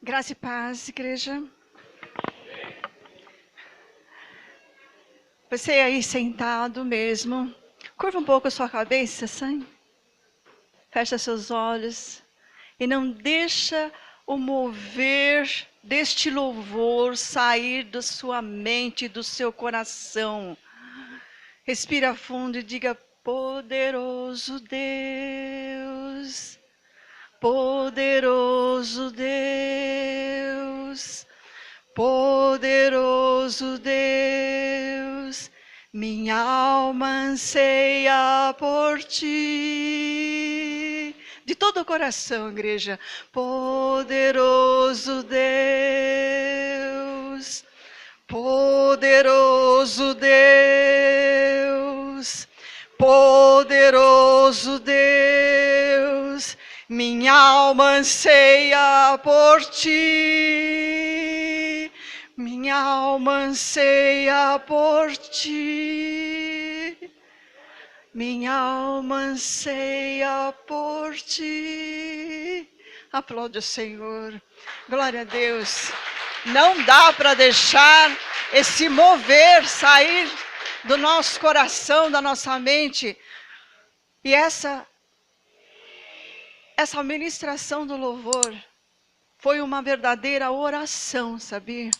Graça e paz, igreja. Você aí sentado mesmo, curva um pouco a sua cabeça, sim? Fecha seus olhos e não deixa o mover deste louvor sair da sua mente, do seu coração. Respira fundo e diga: poderoso Deus, poderoso Deus. Poderoso Deus, minha alma anseia por ti. De todo o coração, igreja. Poderoso Deus, poderoso Deus, poderoso Deus, minha alma anseia por ti. Minha alma anseia por ti. Minha alma anseia por ti. Aplaude o Senhor. Glória a Deus. Não dá para deixar esse mover sair do nosso coração, da nossa mente. E essa ministração do louvor foi uma verdadeira oração, sabia?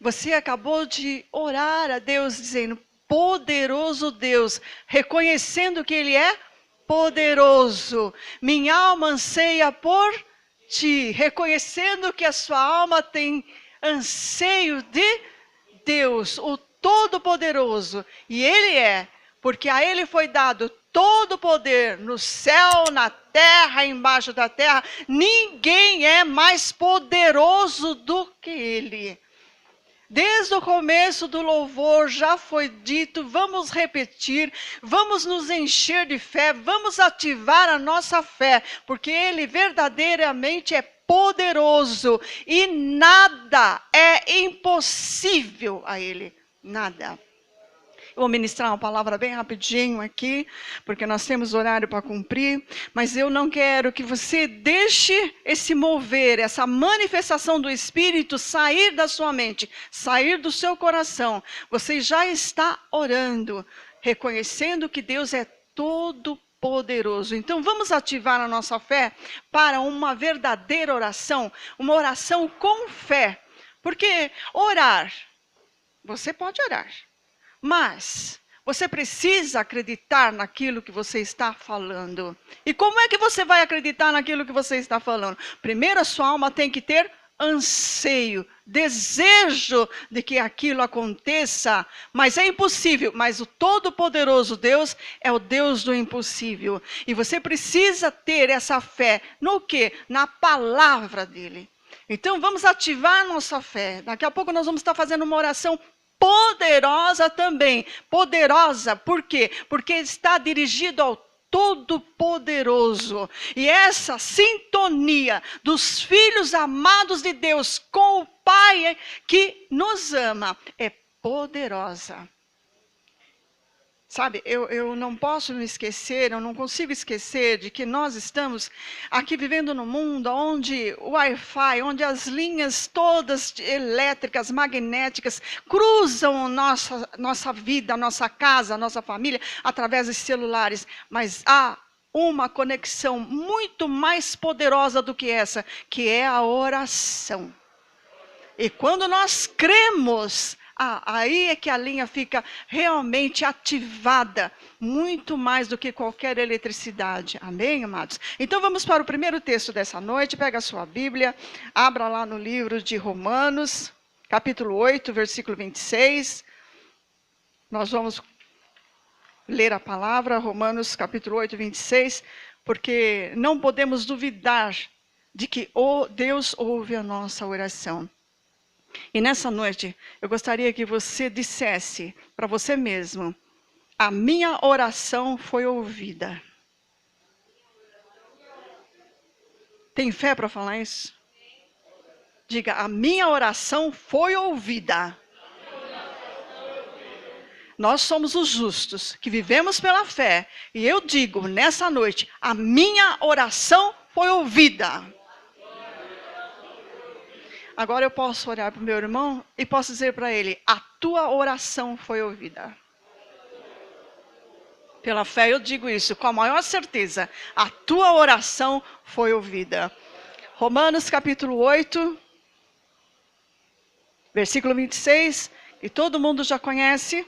Você acabou de orar a Deus dizendo: poderoso Deus, reconhecendo que Ele é poderoso. Minha alma anseia por ti, reconhecendo que a sua alma tem anseio de Deus, o Todo-Poderoso. E Ele é, porque a Ele foi dado todo o poder no céu, na terra, embaixo da terra. Ninguém é mais poderoso do que Ele. Desde o começo do louvor já foi dito, vamos repetir, vamos nos encher de fé, vamos ativar a nossa fé, porque Ele verdadeiramente é poderoso e nada é impossível a Ele, nada. Eu vou ministrar uma palavra bem rapidinho aqui, porque nós temos horário para cumprir, mas eu não quero que você deixe esse mover, essa manifestação do Espírito sair da sua mente, sair do seu coração. Você já está orando, reconhecendo que Deus é todo-poderoso. Então vamos ativar a nossa fé para uma verdadeira oração, uma oração com fé. Porque orar, você pode orar. Mas você precisa acreditar naquilo que você está falando. E como é que você vai acreditar naquilo que você está falando? Primeiro, a sua alma tem que ter anseio, desejo de que aquilo aconteça. Mas é impossível. Mas o Todo-Poderoso Deus é o Deus do impossível. E você precisa ter essa fé no quê? Na palavra dele. Então vamos ativar a nossa fé. Daqui a pouco nós vamos estar fazendo uma oração poderosa também. Poderosa, por quê? Porque está dirigido ao Todo-Poderoso. E essa sintonia dos filhos amados de Deus com o Pai que nos ama é poderosa. Sabe, eu não posso me esquecer, eu não consigo esquecer de que nós estamos aqui vivendo num mundo onde o Wi-Fi, onde as linhas todas elétricas, magnéticas, cruzam nossa vida, a nossa casa, a nossa família, através dos celulares. Mas há uma conexão muito mais poderosa do que essa, que é a oração. E quando nós cremos, aí é que a linha fica realmente ativada, muito mais do que qualquer eletricidade. Amém, amados? Então vamos para o primeiro texto dessa noite. Pega a sua Bíblia, abra lá no livro de Romanos, capítulo 8, versículo 26. Nós vamos ler a palavra, Romanos capítulo 8, 26, porque não podemos duvidar de que Deus ouve a nossa oração. E nessa noite, eu gostaria que você dissesse para você mesmo: a minha oração foi ouvida. Tem fé para falar isso? Diga: a minha oração foi ouvida. Nós somos os justos, que vivemos pela fé. E eu digo nessa noite: a minha oração foi ouvida. Agora eu posso olhar para o meu irmão e posso dizer para ele: a tua oração foi ouvida. Pela fé eu digo isso com a maior certeza. A tua oração foi ouvida. Romanos capítulo 8, versículo 26, que todo mundo já conhece.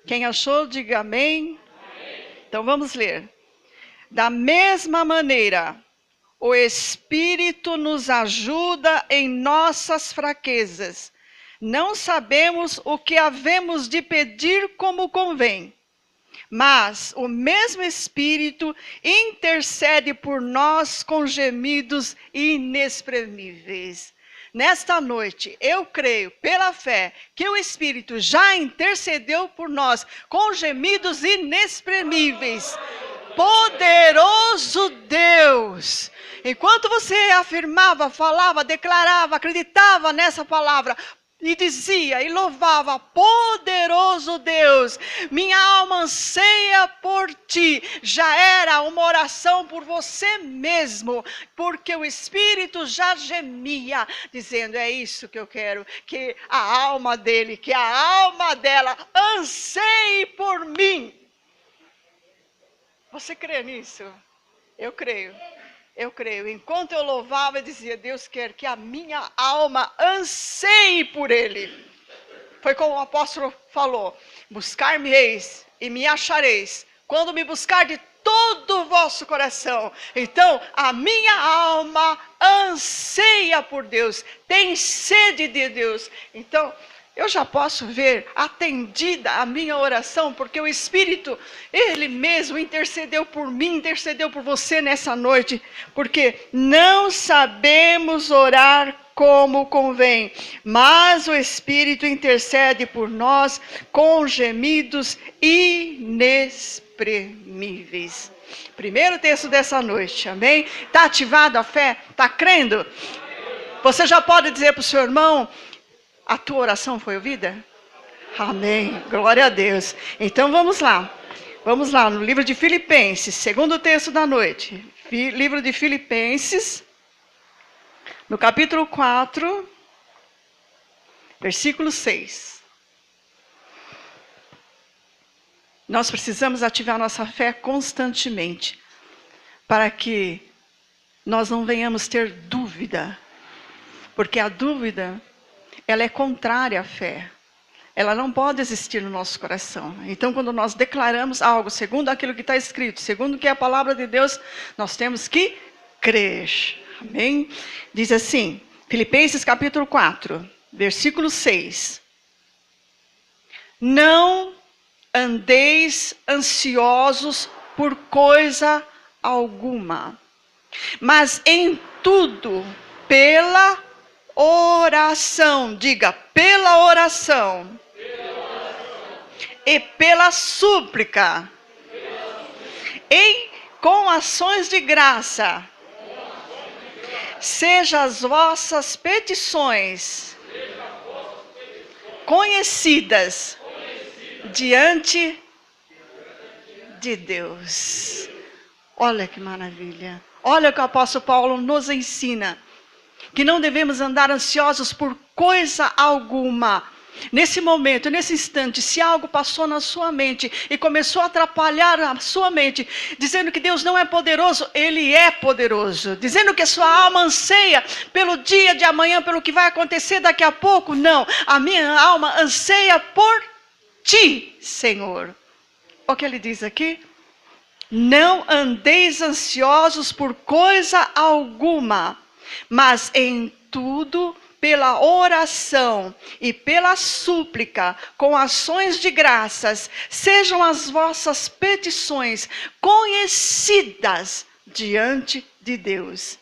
Quem achou, diga amém. Então vamos ler. Da mesma maneira, o Espírito nos ajuda em nossas fraquezas. Não sabemos o que havemos de pedir como convém, mas o mesmo Espírito intercede por nós com gemidos inexprimíveis. Nesta noite, eu creio, pela fé, que o Espírito já intercedeu por nós com gemidos inexprimíveis. Poderoso Deus! Enquanto você afirmava, falava, declarava, acreditava nessa palavra, e dizia e louvava: poderoso Deus, minha alma anseia por ti. Já era uma oração por você mesmo, porque o Espírito já gemia, dizendo: é isso que eu quero, que a alma dele, que a alma dela anseie por mim. Você crê nisso? Eu creio. Eu creio. Enquanto eu louvava, eu dizia: Deus quer que a minha alma anseie por Ele. Foi como o apóstolo falou: buscar-me-eis e me achareis, quando me buscar de todo o vosso coração. Então, a minha alma anseia por Deus, tem sede de Deus. Então, eu já posso ver atendida a minha oração, porque o Espírito, Ele mesmo intercedeu por mim, intercedeu por você nessa noite, porque não sabemos orar como convém, mas o Espírito intercede por nós com gemidos inexprimíveis. Primeiro texto dessa noite, amém? Está ativado a fé? Está crendo? Você já pode dizer para o seu irmão: a tua oração foi ouvida? Amém. Glória a Deus. Então vamos lá. Vamos lá no livro de Filipenses, segundo texto da noite. Livro de Filipenses, no capítulo 4, versículo 6. Nós precisamos ativar nossa fé constantemente, para que nós não venhamos ter dúvida. Porque a dúvida, ela é contrária à fé. Ela não pode existir no nosso coração. Então, quando nós declaramos algo segundo aquilo que está escrito, segundo o que é a palavra de Deus, nós temos que crer. Amém? Diz assim, Filipenses capítulo 4, versículo 6. Não andeis ansiosos por coisa alguma, mas em tudo, pela oração, diga, pela oração, e pela súplica, com ações de graça, sejam as vossas petições conhecidas diante de Deus. Olha que maravilha. Olha o que o apóstolo Paulo nos ensina. Que não devemos andar ansiosos por coisa alguma. Nesse momento, nesse instante, se algo passou na sua mente e começou a atrapalhar a sua mente, dizendo que Deus não é poderoso, Ele é poderoso. Dizendo que a sua alma anseia pelo dia de amanhã, pelo que vai acontecer daqui a pouco, não. A minha alma anseia por ti, Senhor. O que ele diz aqui? Não andeis ansiosos por coisa alguma, mas em tudo, pela oração e pela súplica, com ações de graças, sejam as vossas petições conhecidas diante de Deus.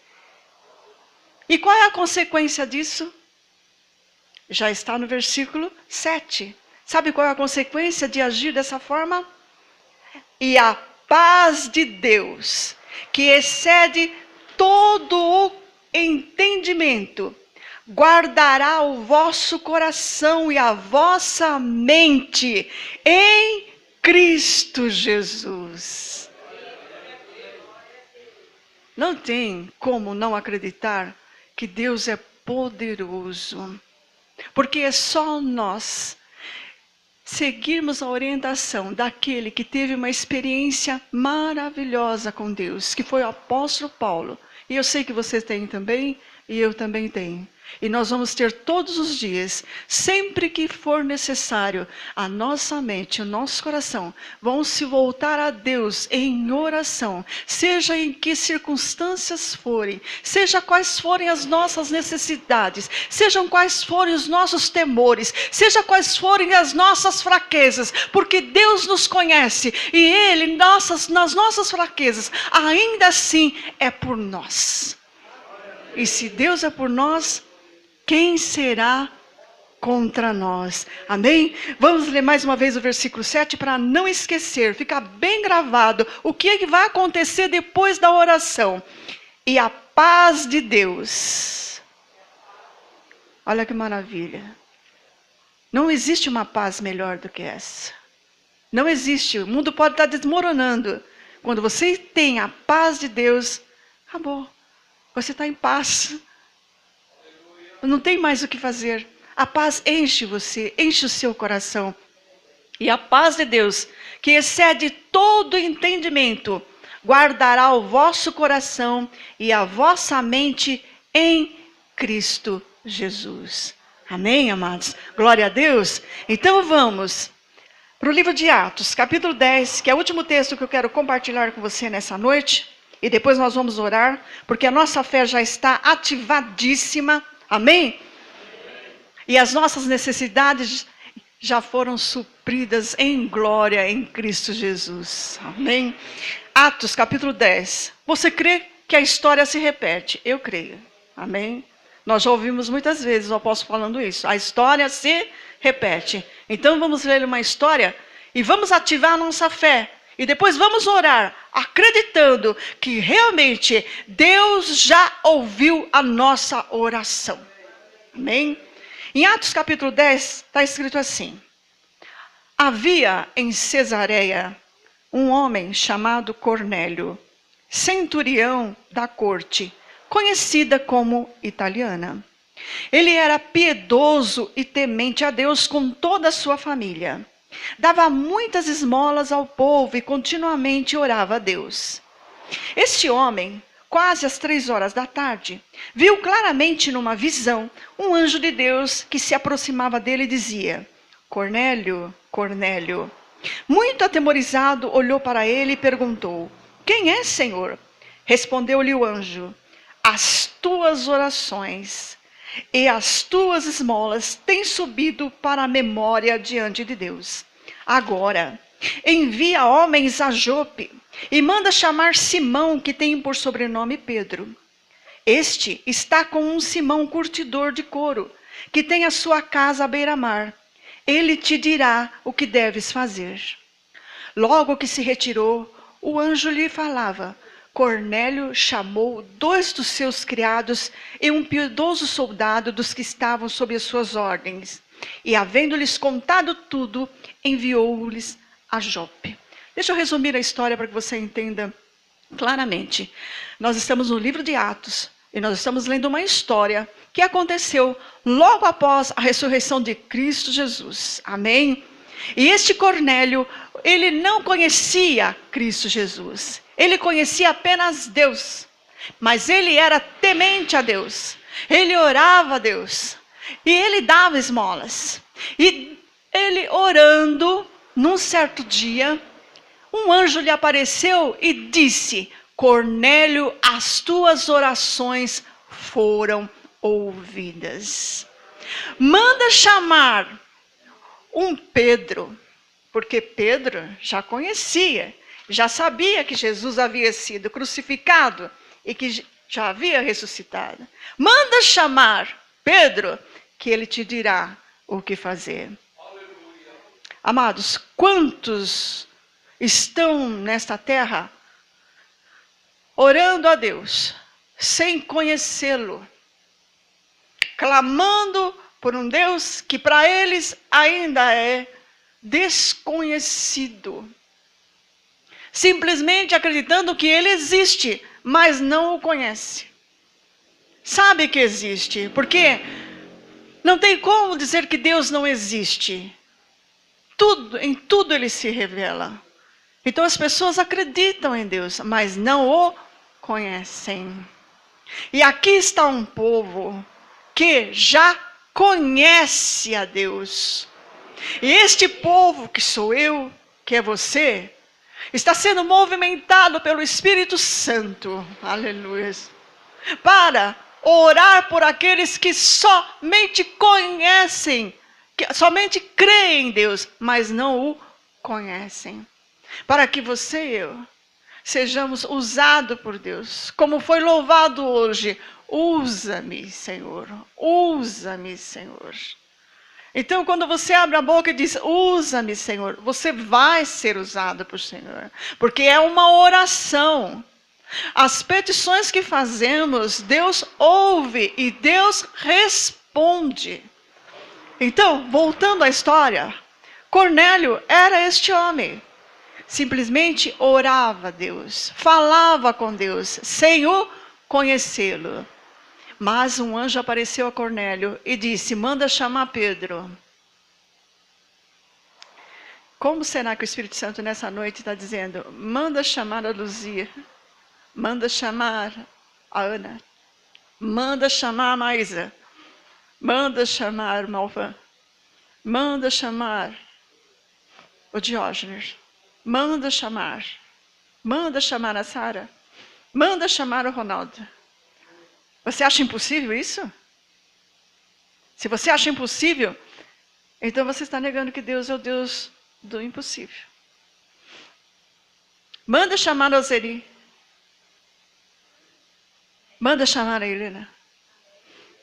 E qual é a consequência disso? Já está no versículo 7. Sabe qual é a consequência de agir dessa forma? E a paz de Deus, que excede todo o entendimento, guardará o vosso coração e a vossa mente em Cristo Jesus. Não tem como não acreditar que Deus é poderoso. Porque é só nós seguirmos a orientação daquele que teve uma experiência maravilhosa com Deus, que foi o apóstolo Paulo. E eu sei que vocês têm também, e eu também tenho. E nós vamos ter todos os dias, sempre que for necessário, a nossa mente, o nosso coração, vão se voltar a Deus em oração, seja em que circunstâncias forem, seja quais forem as nossas necessidades, sejam quais forem os nossos temores, seja quais forem as nossas fraquezas, porque Deus nos conhece e Ele, nas nossas fraquezas, ainda assim é por nós. E se Deus é por nós, quem será contra nós? Amém? Vamos ler mais uma vez o versículo 7 para não esquecer, ficar bem gravado o que é que vai acontecer depois da oração. E a paz de Deus. Olha que maravilha. Não existe uma paz melhor do que essa. Não existe. O mundo pode estar desmoronando. Quando você tem a paz de Deus, acabou. Você está em paz. Não tem mais o que fazer. A paz enche você, enche o seu coração. E a paz de Deus, que excede todo entendimento, guardará o vosso coração e a vossa mente em Cristo Jesus. Amém, amados? Glória a Deus. Então vamos para o livro de Atos, capítulo 10, que é o último texto que eu quero compartilhar com você nessa noite. E depois nós vamos orar, porque a nossa fé já está ativadíssima. Amém? E as nossas necessidades já foram supridas em glória em Cristo Jesus. Amém? Atos capítulo 10. Você crê que a história se repete? Eu creio. Amém? Nós já ouvimos muitas vezes o apóstolo falando isso. A história se repete. Então vamos ler uma história e vamos ativar a nossa fé. E depois vamos orar, acreditando que realmente Deus já ouviu a nossa oração. Amém? Em Atos capítulo 10 está escrito assim: havia em Cesareia um homem chamado Cornélio, centurião da corte, conhecida como italiana. Ele era piedoso e temente a Deus com toda a sua família. Dava muitas esmolas ao povo e continuamente orava a Deus. Este homem, quase às 3 horas da tarde, viu claramente numa visão um anjo de Deus que se aproximava dele e dizia: Cornélio, Cornélio. Muito atemorizado, olhou para ele e perguntou: quem é, Senhor? Respondeu-lhe o anjo: as tuas orações e as tuas esmolas têm subido para a memória diante de Deus. Agora, envia homens a Jope e manda chamar Simão, que tem por sobrenome Pedro. Este está com um Simão curtidor de couro, que tem a sua casa à beira-mar. Ele te dirá o que deves fazer. Logo que se retirou, o anjo lhe falava. Cornélio chamou 2 dos seus criados e um piedoso soldado dos que estavam sob as suas ordens. E, havendo-lhes contado tudo, enviou-lhes a Jope. Deixa eu resumir a história para que você entenda claramente. Nós estamos no livro de Atos e nós estamos lendo uma história que aconteceu logo após a ressurreição de Cristo Jesus. Amém? E este Cornélio, ele não conhecia Cristo Jesus. Ele conhecia apenas Deus. Mas ele era temente a Deus. Ele orava a Deus. E ele dava esmolas. E ele orando, num certo dia, um anjo lhe apareceu e disse: Cornélio, as tuas orações foram ouvidas. Manda chamar um Pedro, porque Pedro já conhecia, já sabia que Jesus havia sido crucificado e que já havia ressuscitado. Manda chamar Pedro, que ele te dirá o que fazer. Aleluia. Amados, quantos estão nesta terra orando a Deus, sem conhecê-lo, clamando por um Deus que para eles ainda é desconhecido, simplesmente acreditando que ele existe, mas não o conhece, sabe que existe, porque não tem como dizer que Deus não existe. Em tudo ele se revela. Então as pessoas acreditam em Deus, mas não o conhecem. E aqui está um povo que já conhece a Deus. E este povo que sou eu, que é você, está sendo movimentado pelo Espírito Santo, aleluia, para orar por aqueles que somente conhecem, que somente creem em Deus, mas não o conhecem. Para que você e eu sejamos usados por Deus, como foi louvado hoje. Usa-me, Senhor, usa-me, Senhor. Então, quando você abre a boca e diz, usa-me, Senhor, você vai ser usado por Senhor. Porque é uma oração. As petições que fazemos, Deus ouve e Deus responde. Então, voltando à história, Cornélio era este homem. Simplesmente orava a Deus, falava com Deus, sem o conhecê-lo. Mas um anjo apareceu a Cornélio e disse, manda chamar Pedro. Como será que o Espírito Santo nessa noite está dizendo, manda chamar a Luzia, manda chamar a Ana, manda chamar a Maísa, manda chamar o Malvan, manda chamar o Diógenes, manda chamar a Sara, manda chamar o Ronaldo. Você acha impossível isso? Se você acha impossível, então você está negando que Deus é o Deus do impossível. Manda chamar a Ozeri. Manda chamar a Helena.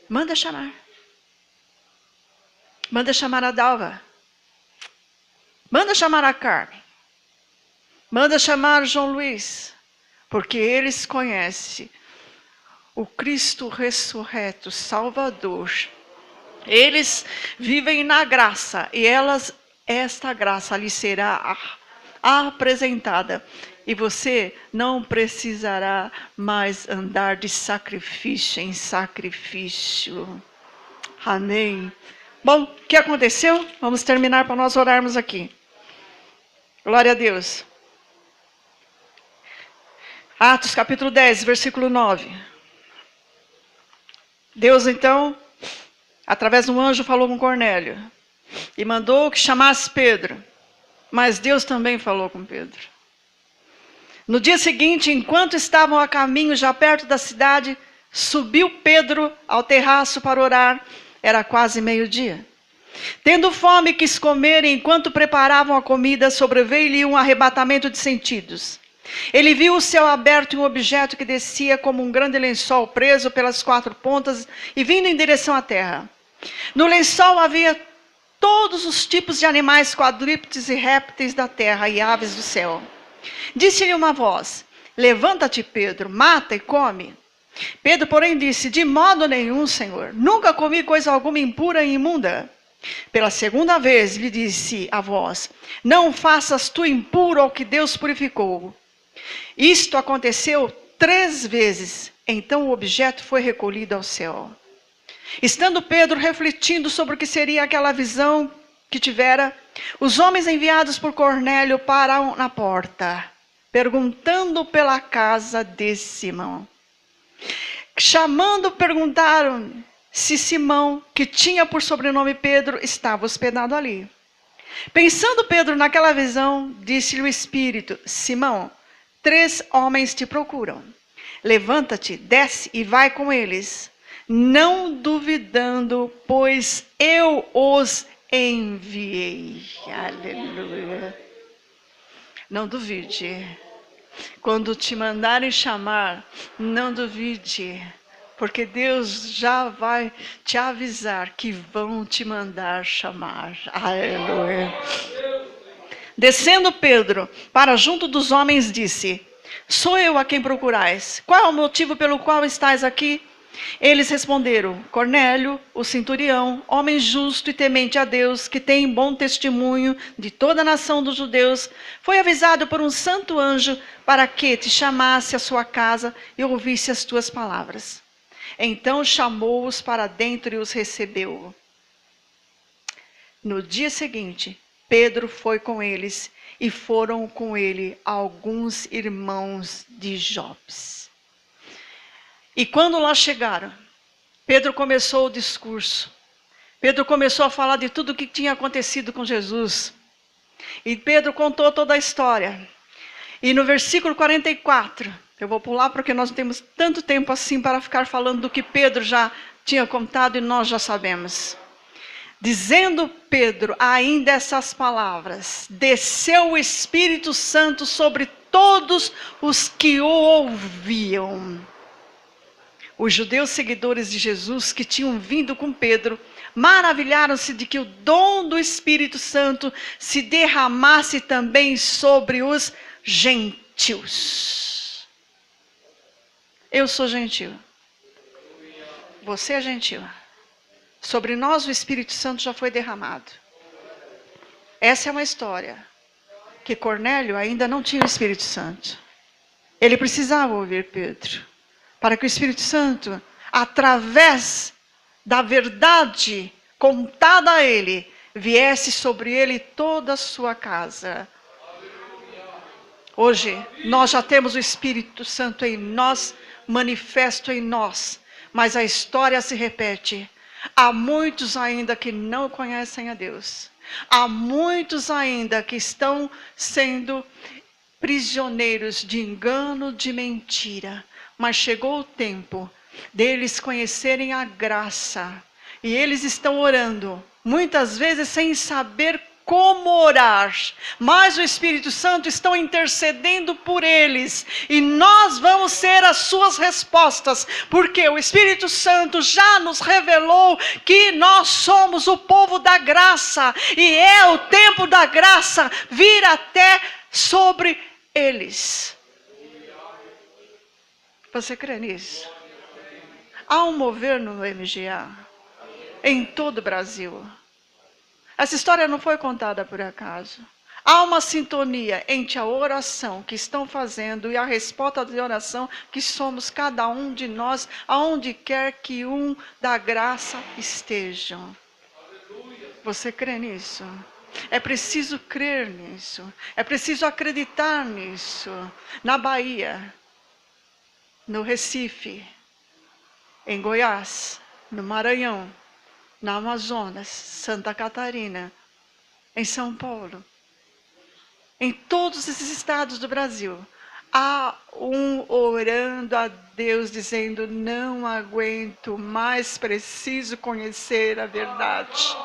Manda chamar. Manda chamar a Dalva. Manda chamar a Carmen. Manda chamar o João Luiz. Porque eles conhecem o Cristo ressurreto, Salvador. Eles vivem na graça e esta graça lhe será apresentada. E você não precisará mais andar de sacrifício em sacrifício. Amém. Bom, o que aconteceu? Vamos terminar para nós orarmos aqui. Glória a Deus. Atos capítulo 10, versículo 9. Deus então, através de um anjo, falou com Cornélio e mandou que chamasse Pedro. Mas Deus também falou com Pedro. No dia seguinte, enquanto estavam a caminho já perto da cidade, subiu Pedro ao terraço para orar. Era quase meio-dia. Tendo fome, quis comer, e enquanto preparavam a comida, sobreveio-lhe um arrebatamento de sentidos. Ele viu o céu aberto e um objeto que descia como um grande lençol preso pelas 4 pontas e vindo em direção à terra. No lençol havia todos os tipos de animais, quadrúpedes e répteis da terra e aves do céu. Disse-lhe uma voz, levanta-te, Pedro, mata e come. Pedro, porém, disse, de modo nenhum, Senhor, nunca comi coisa alguma impura e imunda. Pela segunda vez lhe disse a voz, não faças tu impuro ao que Deus purificou. Isto aconteceu 3 vezes, então o objeto foi recolhido ao céu. Estando Pedro refletindo sobre o que seria aquela visão que tivera, os homens enviados por Cornélio pararam na porta, perguntando pela casa de Simão. Chamando, perguntaram se Simão, que tinha por sobrenome Pedro, estava hospedado ali. Pensando Pedro naquela visão, disse-lhe o Espírito, Simão, 3 homens te procuram. Levanta-te, desce e vai com eles, não duvidando, pois eu os enviei. Aleluia. Não duvide. Quando te mandarem chamar, não duvide. Porque Deus já vai te avisar que vão te mandar chamar. Aleluia. Descendo Pedro para junto dos homens, disse, sou eu a quem procurais. Qual é o motivo pelo qual estáis aqui? Eles responderam, Cornélio, o centurião, homem justo e temente a Deus, que tem bom testemunho de toda a nação dos judeus, foi avisado por um santo anjo para que te chamasse à sua casa e ouvisse as tuas palavras. Então chamou-os para dentro e os recebeu. No dia seguinte, Pedro foi com eles e foram com ele alguns irmãos de Jopes. E quando lá chegaram, Pedro começou o discurso. Pedro começou a falar de tudo o que tinha acontecido com Jesus. E Pedro contou toda a história. E no versículo 44, eu vou pular porque nós não temos tanto tempo assim para ficar falando do que Pedro já tinha contado e nós já sabemos. Dizendo Pedro ainda essas palavras, desceu o Espírito Santo sobre todos os que o ouviam. Os judeus seguidores de Jesus que tinham vindo com Pedro, maravilharam-se de que o dom do Espírito Santo se derramasse também sobre os gentios. Eu sou gentil. Você é gentil. Sobre nós o Espírito Santo já foi derramado. Essa é uma história que Cornélio ainda não tinha o Espírito Santo. Ele precisava ouvir Pedro, para que o Espírito Santo, através da verdade contada a ele, viesse sobre ele toda a sua casa. Hoje, nós já temos o Espírito Santo em nós, manifesto em nós, mas a história se repete. Há muitos ainda que não conhecem a Deus. Há muitos ainda que estão sendo prisioneiros de engano, de mentira. Mas chegou o tempo deles conhecerem a graça. E eles estão orando, muitas vezes sem saber como orar. Mas o Espírito Santo está intercedendo por eles. E nós vamos ser as suas respostas. Porque o Espírito Santo já nos revelou que nós somos o povo da graça. E é o tempo da graça vir até sobre eles. Você crê nisso? Há um mover no MGA. Em todo o Brasil. Essa história não foi contada por acaso. Há uma sintonia entre a oração que estão fazendo e a resposta de oração que somos cada um de nós, aonde quer que um da graça estejam. Você crê nisso? É preciso crer nisso. É preciso acreditar nisso. Na Bahia, no Recife, em Goiás, no Maranhão, na Amazonas, Santa Catarina, em São Paulo, em todos esses estados do Brasil, há um orando a Deus, dizendo, não aguento mais, preciso conhecer a verdade.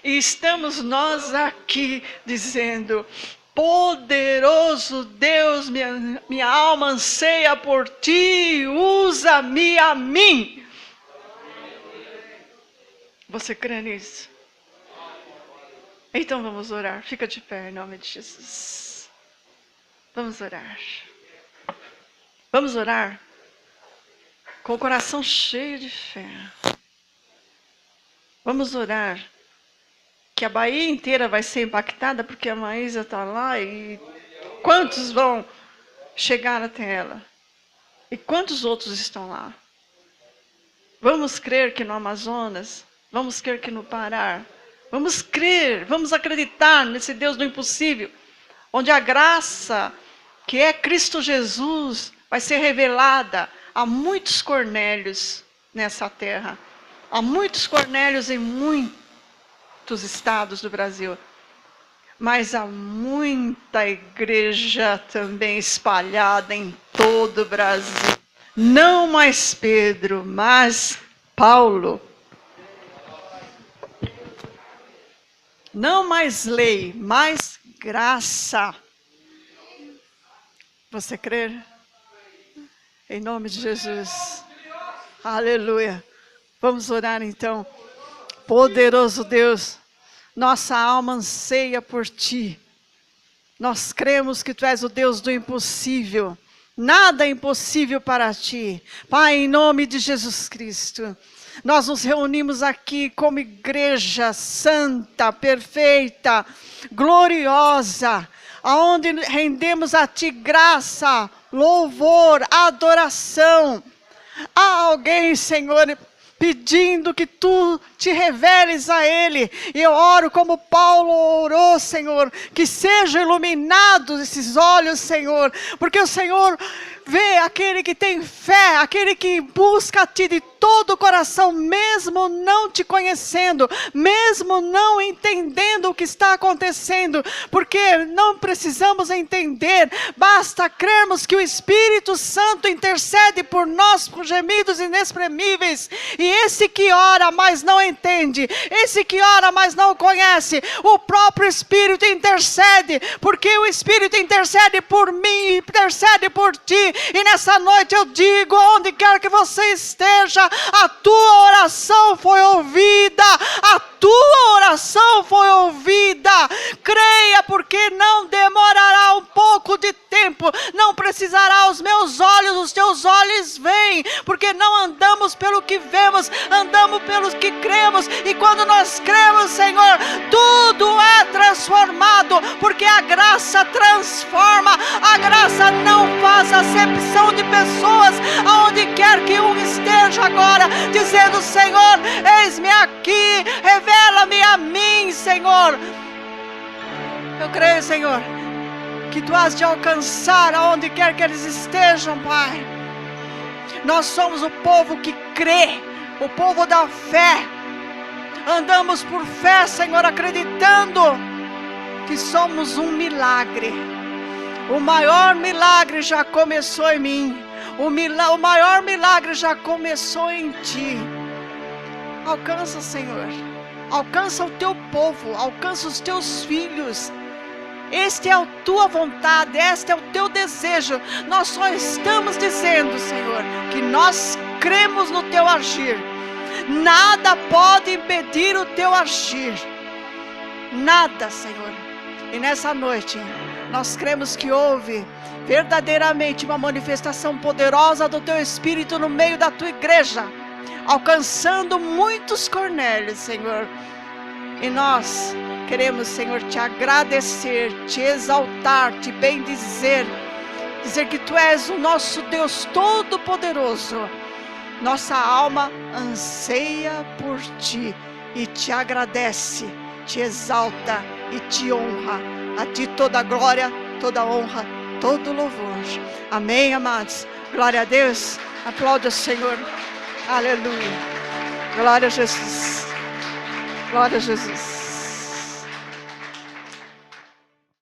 E estamos nós aqui dizendo, poderoso Deus, minha alma anseia por ti, usa-me a mim. Você crê nisso? Então vamos orar. Fica de pé em nome de Jesus. Vamos orar. Vamos orar com o coração cheio de fé. Vamos orar que a Bahia inteira vai ser impactada porque a Maísa está lá e quantos vão chegar até ela? E quantos outros estão lá? Vamos crer que no Amazonas, vamos crer que no Pará, vamos crer, vamos acreditar nesse Deus do impossível, onde a graça que é Cristo Jesus vai ser revelada a muitos Cornélios nessa terra. Há muitos Cornélios em muitos estados do Brasil. Mas há muita igreja também espalhada em todo o Brasil. Não mais Pedro, mas Paulo. Não mais lei, mais graça. Você crê? Em nome de Jesus. Aleluia. Vamos orar então. Poderoso Deus, nossa alma anseia por ti. Nós cremos que tu és o Deus do impossível. Nada é impossível para ti. Pai, em nome de Jesus Cristo. Nós nos reunimos aqui como igreja santa, perfeita, gloriosa, aonde rendemos a ti graça, louvor, adoração. alguém, Senhor, pedindo que Tu te reveles a ele. E eu oro como Paulo orou, Senhor, que sejam iluminados esses olhos, Senhor, porque o Senhor vê aquele que tem fé, aquele que busca a Ti de todo o coração, mesmo não Te conhecendo, mesmo não entendendo o que está acontecendo, porque não precisamos entender, basta crermos que o Espírito Santo intercede por nós com gemidos inexprimíveis. E esse que ora, mas não entende, esse que ora, mas não conhece, o próprio Espírito intercede, porque o Espírito intercede por mim, intercede por ti. E nessa noite eu digo, onde quer que você esteja, a tua oração foi ouvida, a tua oração foi ouvida. Creia, porque não demorará um pouco de tempo, não precisará os meus olhos, os teus olhos veem, porque não andamos pelo que vemos, andamos pelo que cremos. E quando nós cremos, Senhor, tudo é transformado, porque a graça transforma, a graça não faz acepção de pessoas, aonde quer que um esteja agora, dizendo: Senhor, eis-me aqui, revela-me a mim, Senhor. Eu creio, Senhor, que Tu has de alcançar aonde quer que eles estejam, Pai. Nós somos o povo que crê, o povo da fé. Andamos por fé, Senhor, acreditando que somos um milagre. O maior milagre já começou em mim. O maior milagre já começou em Ti. Alcança, Senhor. Alcança o Teu povo, alcança os Teus filhos. Esta é a Tua vontade, este é o Teu desejo. Nós só estamos dizendo, Senhor, que nós cremos no Teu agir. Nada pode impedir o Teu agir. Nada, Senhor. E nessa noite, nós cremos que houve verdadeiramente uma manifestação poderosa do Teu Espírito no meio da Tua igreja, alcançando muitos Cornélios, Senhor. E nós queremos, Senhor, Te agradecer, Te exaltar, Te bendizer, dizer que Tu és o nosso Deus Todo-Poderoso. Nossa alma anseia por Ti e Te agradece, Te exalta e Te honra. A Ti toda a glória, toda a honra, todo o louvor. Amém, amados? Glória a Deus. Aplaude o Senhor. Aleluia. Glória a Jesus. Glória a Jesus.